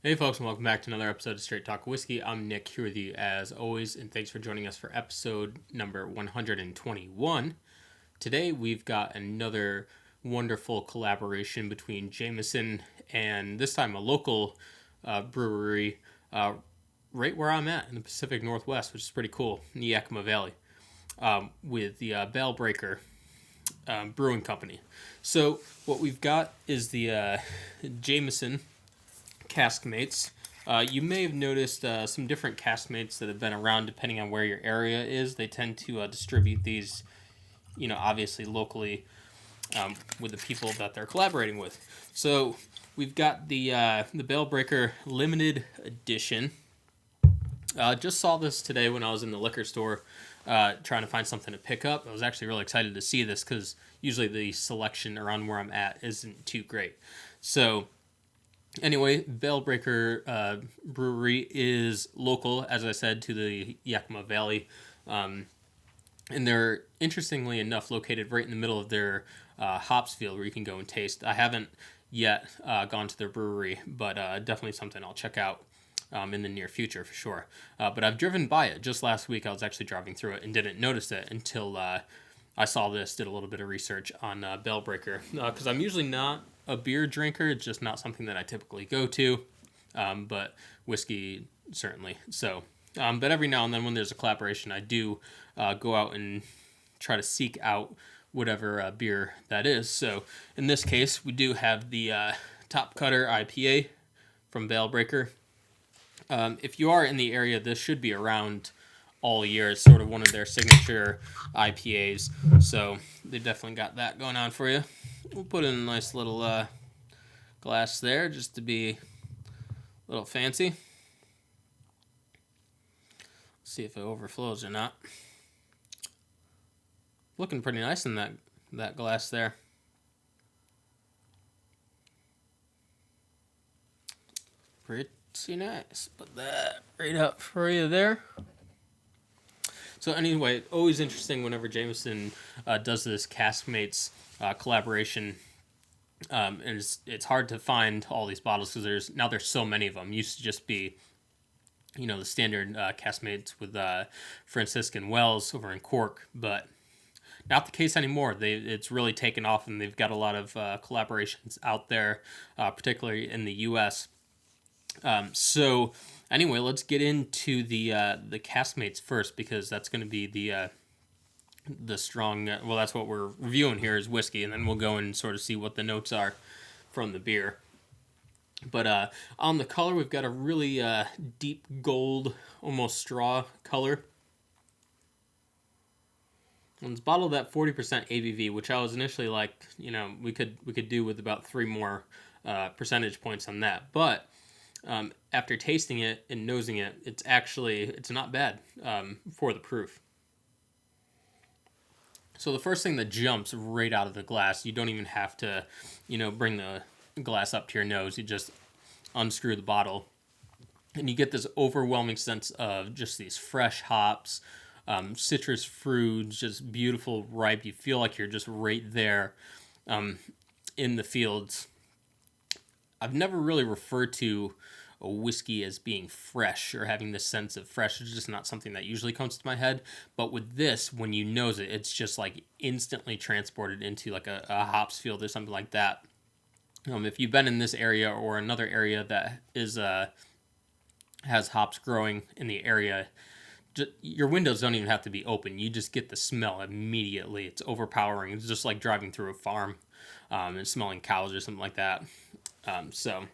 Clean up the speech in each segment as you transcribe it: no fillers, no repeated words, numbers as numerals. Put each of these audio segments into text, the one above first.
Hey folks, and welcome back to another episode of Straight Talk Whiskey. I'm Nick, here with you as always, and thanks for joining us for episode number 121. Today we've got another wonderful collaboration between Jameson and this time a local brewery right where I'm at in the Pacific Northwest, which is pretty cool, in the Yakima Valley, with the Bale Breaker Brewing Company. So what we've got is the Jameson Caskmates. You may have noticed some different Caskmates that have been around depending on where your area is. They tend to distribute these, obviously locally with the people that they're collaborating with. So we've got the Bale Breaker Limited Edition. Just saw this today when I was in the liquor store trying to find something to pick up. I was actually really excited to see this because usually the selection around where I'm at isn't too great. So anyway, Bale Breaker Brewery is local, as I said, to the Yakima Valley. And they're, interestingly enough, located right in the middle of their hops field where you can go and taste. I haven't yet gone to their brewery, but definitely something I'll check out in the near future for sure. But I've driven by it. Just last week I was actually driving through it and didn't notice it until I saw this, did a little bit of research on Bale Breaker. Because I'm usually not a beer drinker. It's just not something that I typically go to, but whiskey certainly. So, but every now and then when there's a collaboration, I do go out and try to seek out whatever beer that is. So in this case, we do have the Top Cutter IPA from Bale Breaker. If you are in the area, this should be around all year. It's sort of one of their signature IPAs. So they've definitely got that going on for you. We'll put in a nice little glass there just to be a little fancy. See if it overflows or not. Looking pretty nice in that glass there. Pretty nice. Put that right up for you there. So anyway, always interesting whenever Jameson does this Caskmates collaboration. And it's hard to find all these bottles because there's so many of them. Used to just be, the standard Caskmates with Franciscan Wells over in Cork, but not the case anymore. It's really taken off, and they've got a lot of collaborations out there, particularly in the U.S. So anyway, let's get into the Caskmates first because that's going to be the strong. Well, that's what we're reviewing here is whiskey, and then we'll go and sort of see what the notes are from the beer. But on the color, we've got a really deep gold, almost straw color. And it's bottled at 40% ABV, which I was initially like, we could do with about 3 more percentage points on that. But after tasting it and nosing it, it's not bad for the proof. So the first thing that jumps right out of the glass, you don't even have to, bring the glass up to your nose. You just unscrew the bottle, and you get this overwhelming sense of just these fresh hops, citrus fruits, just beautiful, ripe. You feel like you're just right there in the fields. I've never really referred to a whiskey as being fresh or having this sense of fresh. It's just not something that usually comes to my head. But with this, when you nose it, it's just like instantly transported into like a hops field or something like that. If you've been in this area or another area that has hops growing in the area, your windows don't even have to be open. You just get the smell immediately. It's overpowering. It's just like driving through a farm and smelling cows or something like that. So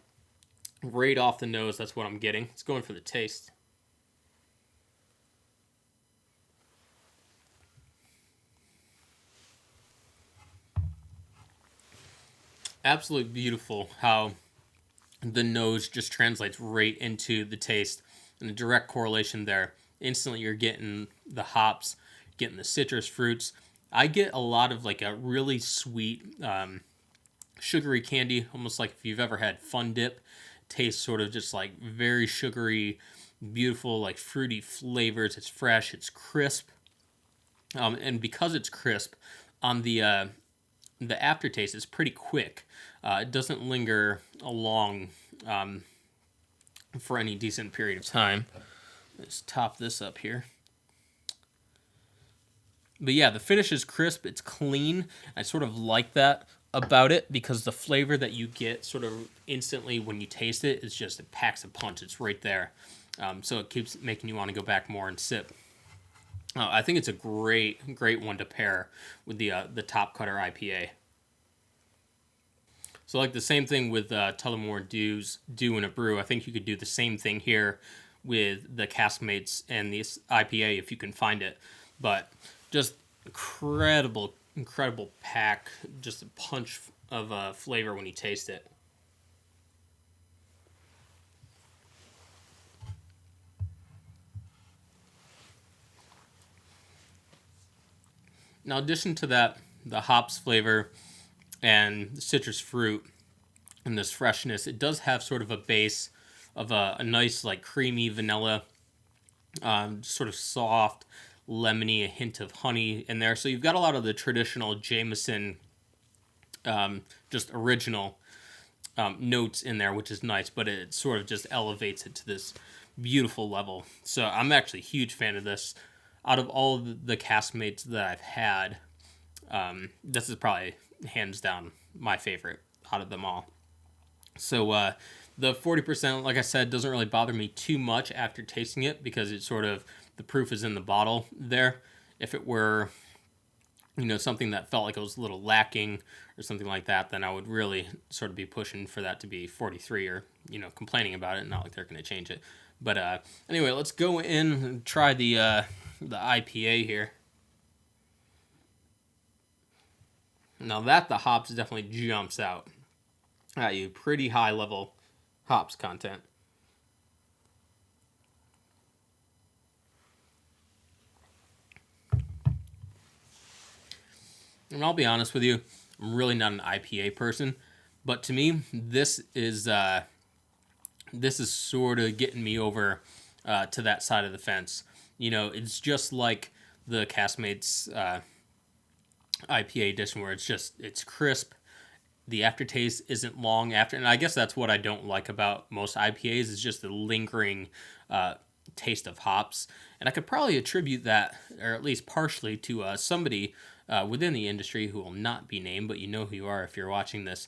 right off the nose, that's what I'm getting. It's going for the taste. Absolutely beautiful how the nose just translates right into the taste and a direct correlation there. Instantly you're getting the hops, getting the citrus fruits. I get a lot of like a really sweet sugary candy, almost like if you've ever had Fun Dip. Tastes sort of just like very sugary, beautiful, like fruity flavors. It's fresh, it's crisp. And because it's crisp, on the aftertaste is pretty quick. It doesn't linger along for any decent period of time. Let's top this up here. But yeah, the finish is crisp. It's clean. I sort of like that about it because the flavor that you get sort of instantly when you taste it is just, it packs a punch. It's right there. So it keeps making you want to go back more and sip. I think it's a great one to pair with the Top Cutter IPA. So like the same thing with Tullamore Dew's Dew in a Brew. I think you could do the same thing here with the Caskmates and this IPA if you can find it. But just incredible pack, just a punch of flavor when you taste it. Now, in addition to that, the hops flavor and the citrus fruit and this freshness, it does have sort of a base of a nice, like, creamy vanilla, sort of soft, lemony, a hint of honey in there. So you've got a lot of the traditional Jameson, just original notes in there, which is nice, but it sort of just elevates it to this beautiful level. So I'm actually a huge fan of this. Out of all the Caskmates that I've had, this is probably hands down my favorite out of them all. So the 40%, like I said, doesn't really bother me too much after tasting it because it's sort of, the proof is in the bottle there. If it were, something that felt like it was a little lacking or something like that, then I would really sort of be pushing for that to be 43 or, complaining about it. Not like they're going to change it. But anyway, let's go in and try the IPA here. Now that the hops definitely jumps out at you. Pretty high level hops content. And I'll be honest with you, I'm really not an IPA person, but to me, this is sort of getting me over to that side of the fence. It's just like the Caskmates IPA edition, where it's crisp. The aftertaste isn't long after, and I guess that's what I don't like about most IPAs is just the lingering taste of hops. And I could probably attribute that, or at least partially, to somebody within the industry who will not be named, but you know who you are if you're watching this,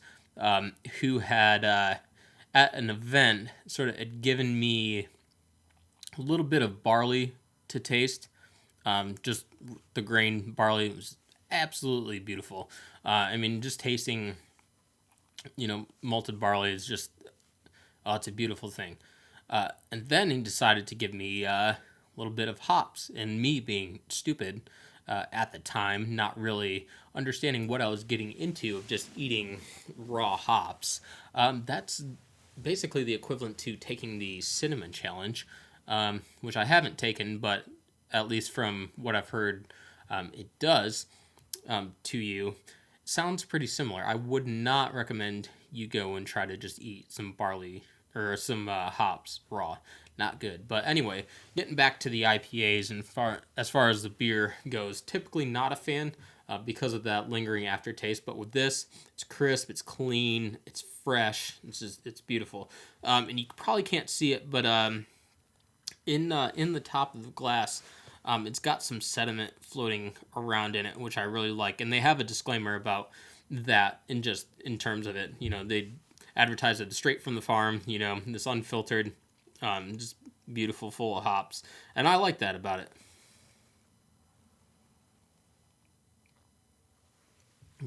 who had at an event sort of had given me a little bit of barley to taste. Just the grain barley was absolutely beautiful. Just tasting, malted barley is just, it's a beautiful thing. And then he decided to give me a little bit of hops, and me being stupid at the time, not really understanding what I was getting into of just eating raw hops. That's basically the equivalent to taking the cinnamon challenge, which I haven't taken, but at least from what I've heard, it does to you. Sounds pretty similar. I would not recommend you go and try to just eat some barley or some hops raw. Not good. But anyway, getting back to the IPAs, and as far as the beer goes, typically not a fan because of that lingering aftertaste. But with this, it's crisp, it's clean, it's fresh. It's beautiful. And you probably can't see it, but in the top of the glass, it's got some sediment floating around in it, which I really like. And they have a disclaimer about that in terms of it. They advertise it straight from the farm, this unfiltered, just beautiful, full of hops. And I like that about it.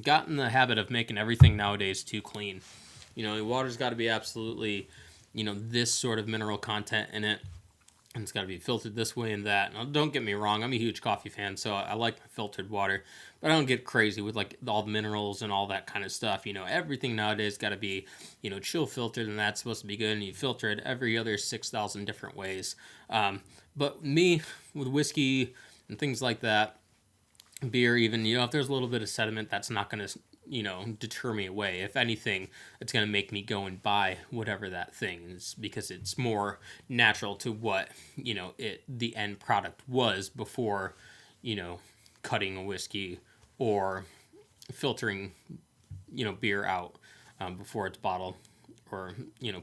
Got in the habit of making everything nowadays too clean. Water's got to be absolutely, this sort of mineral content in it. And it's got to be filtered this way and that. Now, don't get me wrong, I'm a huge coffee fan, so I like my filtered water. But I don't get crazy with like all the minerals and all that kind of stuff. Everything nowadays got to be, chill filtered, and that's supposed to be good. And you filter it every other 6,000 different ways. But me, with whiskey and things like that, beer even, if there's a little bit of sediment, that's not going to, deter me away. If anything, it's going to make me go and buy whatever that thing is, because it's more natural to what, the end product was before, cutting a whiskey or filtering, beer out before it's bottled or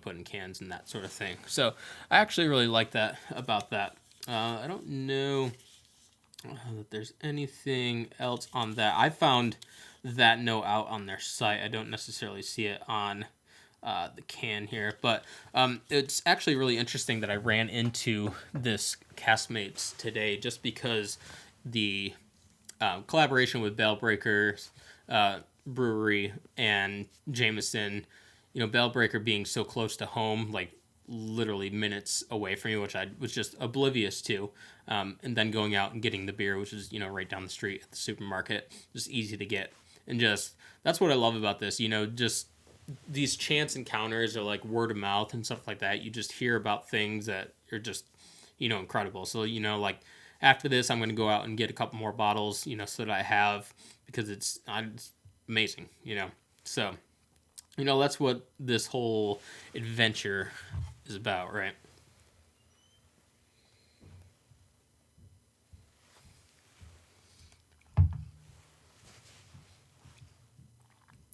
put in cans and that sort of thing. So I actually really like that about that. I don't know that there's anything else on that. I found that note out on their site. I don't necessarily see it on the can here, but it's actually really interesting that I ran into this Caskmates today, just because the collaboration with Bale Breakers Brewery and Jameson, Bale Breaker being so close to home, like literally minutes away from me, which I was just oblivious to, and then going out and getting the beer, which is right down the street at the supermarket, just easy to get. And just that's what I love about this, just these chance encounters are like word of mouth and stuff like that. You just hear about things that are just incredible. So like after this, I'm going to go out and get a couple more bottles, so that I have, because it's amazing, So, that's what this whole adventure is about, right?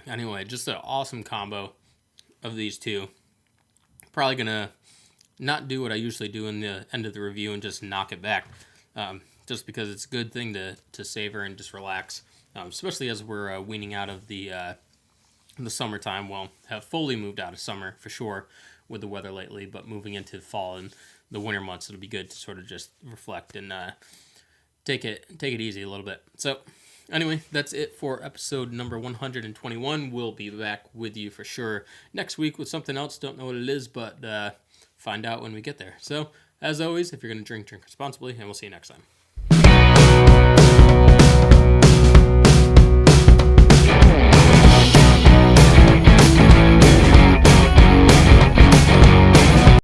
Anyway, just an awesome combo of these two. Probably going to not do what I usually do in the end of the review and just knock it back. Just because it's a good thing to savor and just relax, especially as we're weaning out of the summertime. Well, have fully moved out of summer for sure with the weather lately, but moving into fall and the winter months, it'll be good to sort of just reflect and take it easy a little bit. So anyway, that's it for episode number 121. We'll be back with you for sure next week with something else. Don't know what it is, but find out when we get there. So as always, if you're going to drink responsibly, and we'll see you next time.